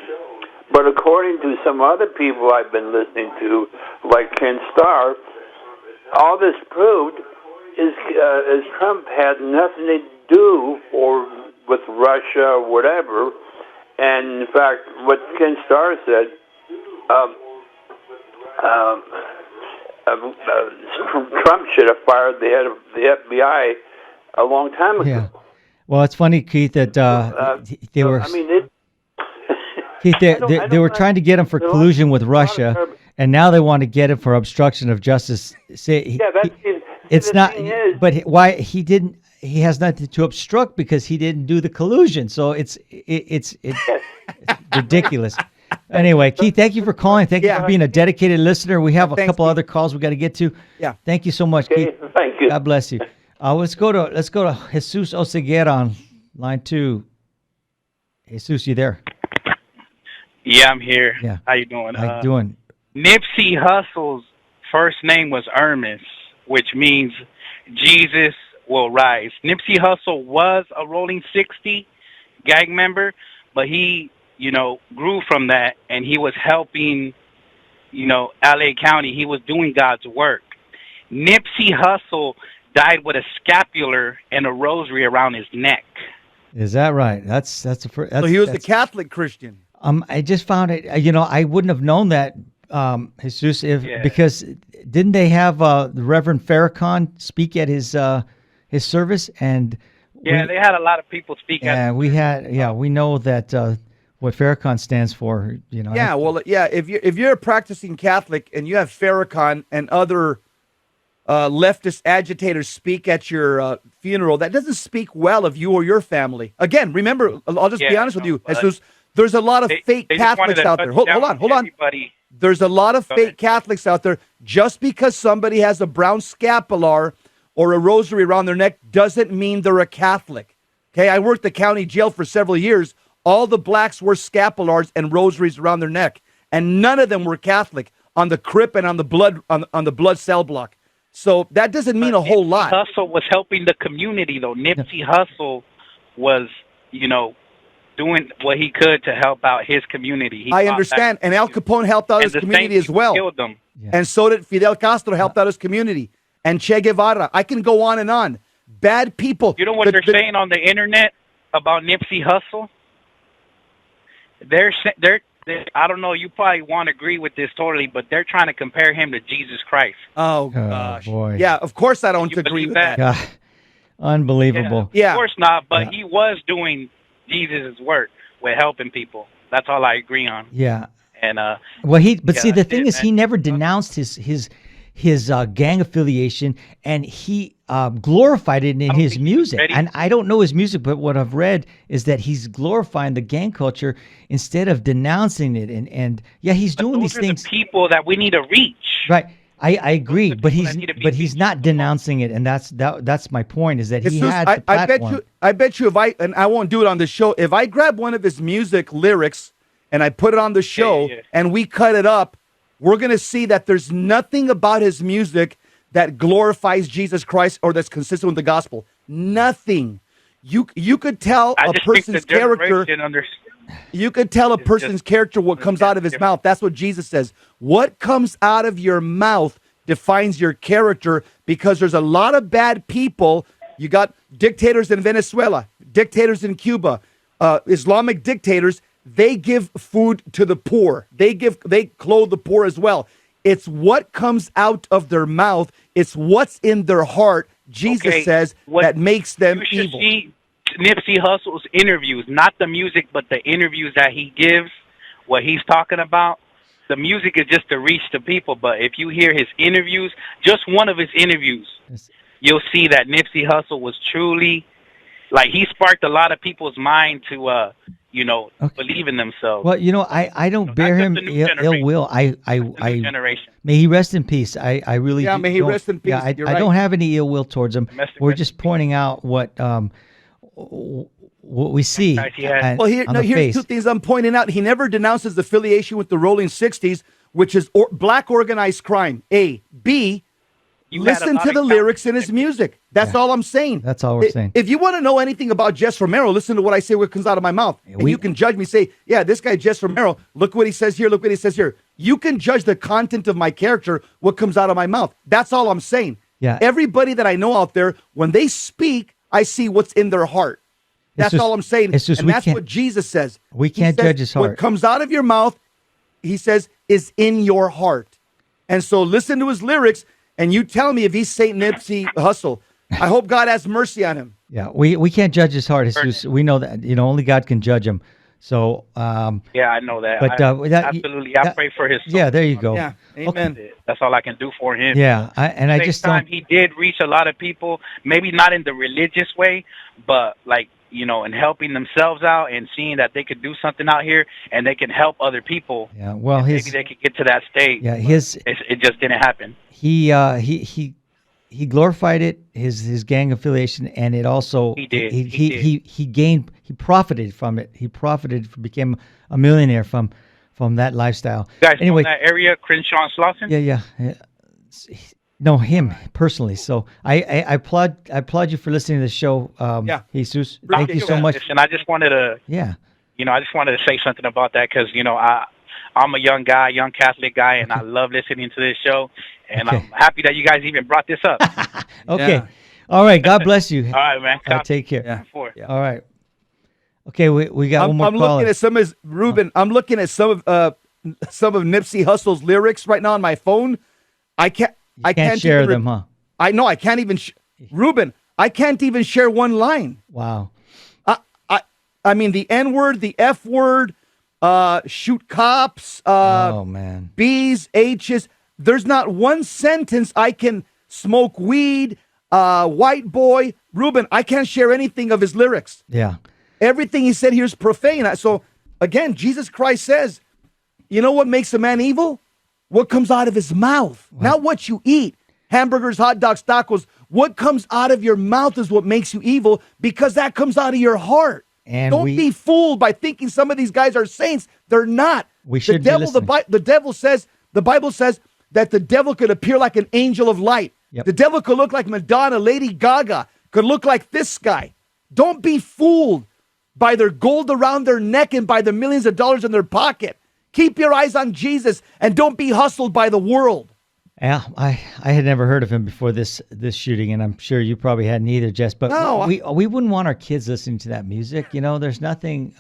But according to some other people I've been listening to, like Ken Starr, all this proved is Trump had nothing to do with Russia or whatever. And in fact, what Ken Starr said, Trump should have fired the head of the FBI a long time ago. Yeah. Well, it's funny, Keith, that they were. Keith, they were trying to get him for collusion with Russia, and now they want to get him for obstruction of justice. It's not. But why he didn't? He has nothing to obstruct because he didn't do the collusion. So it's ridiculous. Anyway, Keith, thank you for calling. Thank you for being a dedicated listener. We have a couple other calls we got to get to. Yeah. Thank you so much, Keith. Thank you. God bless you. Let's go to Jesus Oseguera on line 2. Jesus, you there? Yeah, I'm here. Yeah. How you doing? How you doing? Nipsey Hussle's first name was Hermes, which means Jesus will rise. Nipsey Hussle was a Rolling 60 gang member, but he, grew from that, and he was helping, L.A. County. He was doing God's work. Nipsey Hussle died with a scapular and a rosary around his neck. Is that right? That's the first. So he was a Catholic Christian. I just found it. I wouldn't have known that, Jesus, because didn't they have the Reverend Farrakhan speak at his service? And they had a lot of people speak. Yeah, we know that what Farrakhan stands for. You know. Yeah, well, yeah. If you're a practicing Catholic and you have Farrakhan and other leftist agitators speak at your funeral, that doesn't speak well of you or your family. Again, remember, I'll just be honest with you. There's a lot of fake Catholics out there. Hold on. Everybody. There's a lot of fake Catholics out there. Just because somebody has a brown scapular or a rosary around their neck doesn't mean they're a Catholic. Okay, I worked the county jail for several years. All the blacks wore scapulars and rosaries around their neck, and none of them were Catholic on the crip and on the blood on the blood cell block. So that doesn't mean a whole lot. Hussle was helping the community, though. Nipsey Hussle was, doing what he could to help out his community. I understand, and Al Capone helped out his community as well. Killed them. Yeah. And so did Fidel Castro helped out his community, and Che Guevara. I can go on and on. Bad people. You know what they're saying on the internet about Nipsey Hussle? They're I don't know, you probably won't agree with this totally, but they're trying to compare him to Jesus Christ. Oh gosh. Boy. Yeah, of course I don't agree with that. God, unbelievable. Yeah. Of course not, but he was doing Jesus' work with helping people. That's all I agree on. Yeah. And see, the thing is, he never denounced his gang affiliation, and he glorified it in his music. And I don't know his music, but what I've read is that he's glorifying the gang culture instead of denouncing it. And he's doing these things. The people that we need to reach. Right. I agree, but he's not denouncing it, and that's my point. Is that he had the platform. I bet you and I won't do it on the show. If I grab one of his music lyrics and I put it on the show and we cut it up, we're going to see that there's nothing about his music that glorifies Jesus Christ or that's consistent with the gospel. Nothing. You could tell a person's character. You could tell a person's character what comes out of his mouth. That's what Jesus says. What comes out of your mouth defines your character, because there's a lot of bad people. You got dictators in Venezuela, dictators in Cuba, Islamic dictators. They give food to the poor. They clothe the poor as well. It's what comes out of their mouth. It's what's in their heart. Jesus says that makes them evil. See Nipsey Hussle's interviews, not the music, but the interviews that he gives, what he's talking about. The music is just to reach the people, but if you hear his interviews, just one of his interviews, you'll see that Nipsey Hussle was truly, he sparked a lot of people's mind to, believe in themselves. Well, I don't bear him ill will. Generation. May he rest in peace. I really may he rest in peace. Yeah, I don't have any ill will towards him. We're just pointing out what we see. Here's two things I'm pointing out. He never denounces affiliation with the Rolling 60s, which is black organized crime. A. B. Listen to the lyrics in his music. That's all I'm saying. That's all we're saying. If you want to know anything about Jess Romero, listen to what I say, what comes out of my mouth. And you can judge me, say, yeah, this guy, Jess Romero, look what he says here, look what he says here. You can judge the content of my character, what comes out of my mouth. That's all I'm saying. Yeah. Everybody that I know out there, when they speak, I see what's in their heart. That's all I'm saying. And that's what Jesus says. We can't judge his heart. What comes out of your mouth, he says, is in your heart. And so listen to his lyrics, and you tell me if he's Saint Nipsey Hussle. I hope God has mercy on him. Yeah, we can't judge his heart. We know that only God can judge him. So yeah, I know that. But absolutely, I pray for his soul. Yeah, there you go. Yeah, amen. Okay. That's all I can do for him. Yeah, I just don't. He did reach a lot of people, maybe not in the religious way, but and helping themselves out and seeing that they could do something out here and they can help other people. Yeah, well, maybe they could get to that state. Yeah, it just didn't happen. He glorified it, his gang affiliation, and it also he did. He profited from it. He became a millionaire from that lifestyle. You guys anyway, from that area, Crenshaw and Slauson? Yeah. No, him personally. So I applaud you for listening to the show. Jesus, thank you so much. And I just wanted to, I just wanted to say something about that because I'm a young Catholic guy, and I love listening to this show. And I'm happy that you guys even brought this up. Okay. Yeah. All right. God bless you. All right, man. Take care. Yeah. All right. Okay, we got one more I'm looking at some of his, Ruben, I'm looking at some of Nipsey Hussle's lyrics right now on my phone. I can't share them, huh? I can't even Ruben, I can't even share one line. Wow. I mean the N word, the F word, shoot cops, oh man, B's, H's. There's not one sentence I can smoke weed, white boy. Ruben, I can't share anything of his lyrics. yeah. Everything he said here is profane. So again, Jesus Christ says, you know what makes a man evil? What comes out of his mouth, not what you eat. Hamburgers, hot dogs, tacos. What comes out of your mouth is what makes you evil, because that comes out of your heart. And don't be fooled by thinking some of these guys are saints. They're not. We should the devil, be listening. the devil says, the Bible says that the devil could appear like an angel of light. Yep. The devil could look like Madonna, Lady Gaga, could look like this guy. Don't be fooled by their gold around their neck and by the millions of dollars in their pocket. Keep your eyes on Jesus and don't be hustled by the world. Yeah, I had never heard of him before this shooting, and I'm sure you probably hadn't either, Jess. But No, we wouldn't want our kids listening to that music. You know, there's nothing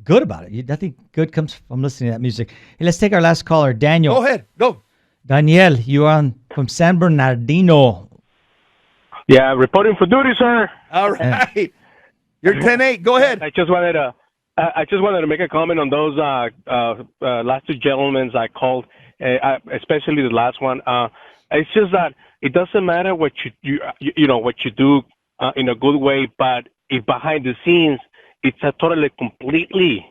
good about it. Nothing good comes from listening to that music. Hey, let's take our last caller, Daniel. Go ahead, go. Daniel, you are on from San Bernardino. Yeah, reporting for duty, sir. All right. You're 10-8. Go ahead. I just wanted to make a comment on those last two gentlemen I called, especially the last one. It's just that it doesn't matter what what you do in a good way, but if behind the scenes it's a totally completely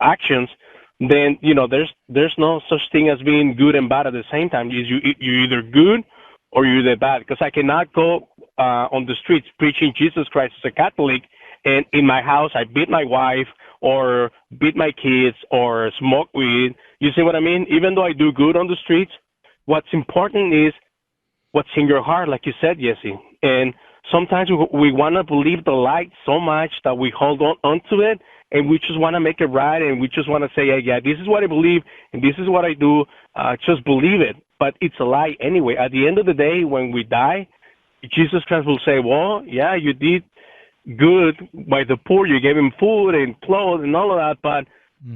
actions, then there's no such thing as being good and bad at the same time. You're either good or you're either bad. Because I cannot go on the streets preaching Jesus Christ as a Catholic, and in my house I beat my wife or beat my kids or smoke weed. You see what I mean? Even though I do good on the streets, what's important is what's in your heart, like you said, Jesse. And sometimes we want to believe the light so much that we hold on to it, and we just want to make it right, and we just want to say, hey, yeah, this is what I believe, and this is what I do. Just believe it. But it's a lie anyway. At the end of the day, when we die, Jesus Christ will say, well, yeah, you did good by the poor. You gave him food and clothes and all of that, but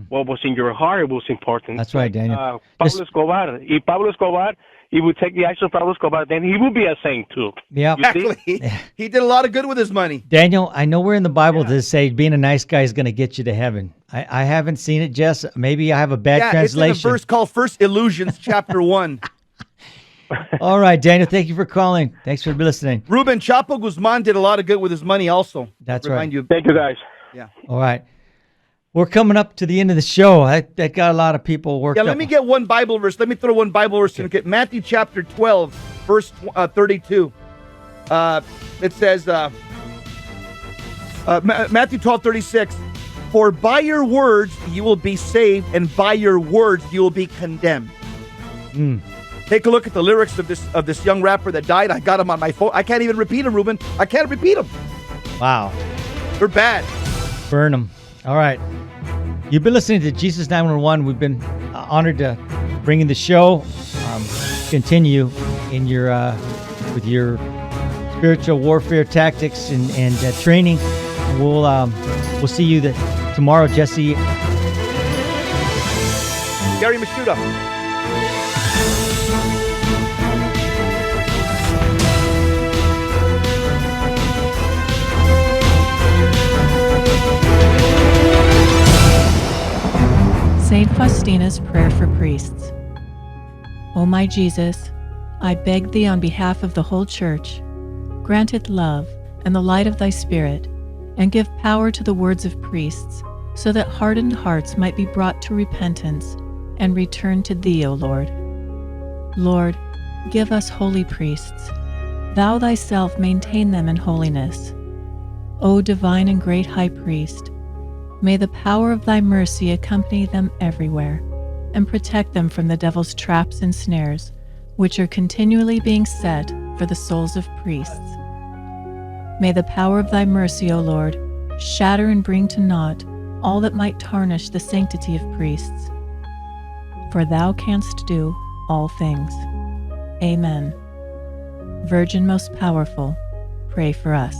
what was in your heart was important. That's right, Daniel. Pablo Escobar. If Pablo Escobar, he would take the action of Pablo Escobar, then he would be a saint too. Yeah, Exactly. He did a lot of good with his money. Daniel, I know we're in the Bible to say being a nice guy is going to get you to heaven. I haven't seen it, Jess. Maybe I have a bad translation. It's in a verse called First Illusions, chapter 1. All right, Daniel, thank you for calling. Thanks for listening. Ruben, Chapo Guzman did a lot of good with his money also. That's Remind right. You. Thank you, guys. Yeah. All right. We're coming up to the end of the show. That got a lot of people worked up. Yeah, let me get one Bible verse. Let me throw one Bible verse in. Okay. Matthew chapter 12, verse 32. It says, Matthew 12:36. For by your words you will be saved, and by your words you will be condemned. Take a look at the lyrics of this young rapper that died. I got them on my phone. I can't even repeat them, Ruben. I can't repeat them. Wow. They're bad. Burn them. All right. You've been listening to Jesus 911. We've been honored to bring in the show. Continue in your with your spiritual warfare tactics and training. We'll see you tomorrow, Jesse. Gary Mashuda. Saint Faustina's Prayer for Priests. O my Jesus, I beg thee on behalf of the whole Church, grant it love and the light of thy Spirit, and give power to the words of priests, so that hardened hearts might be brought to repentance and return to thee, O Lord. Lord, give us holy priests. Thou thyself maintain them in holiness. O divine and great High Priest, may the power of thy mercy accompany them everywhere, and protect them from the devil's traps and snares, which are continually being set for the souls of priests. May the power of thy mercy, O Lord, shatter and bring to naught all that might tarnish the sanctity of priests. For thou canst do all things. Amen. Virgin most powerful, pray for us.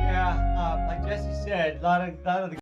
Yeah, like Jesse said, a lot of the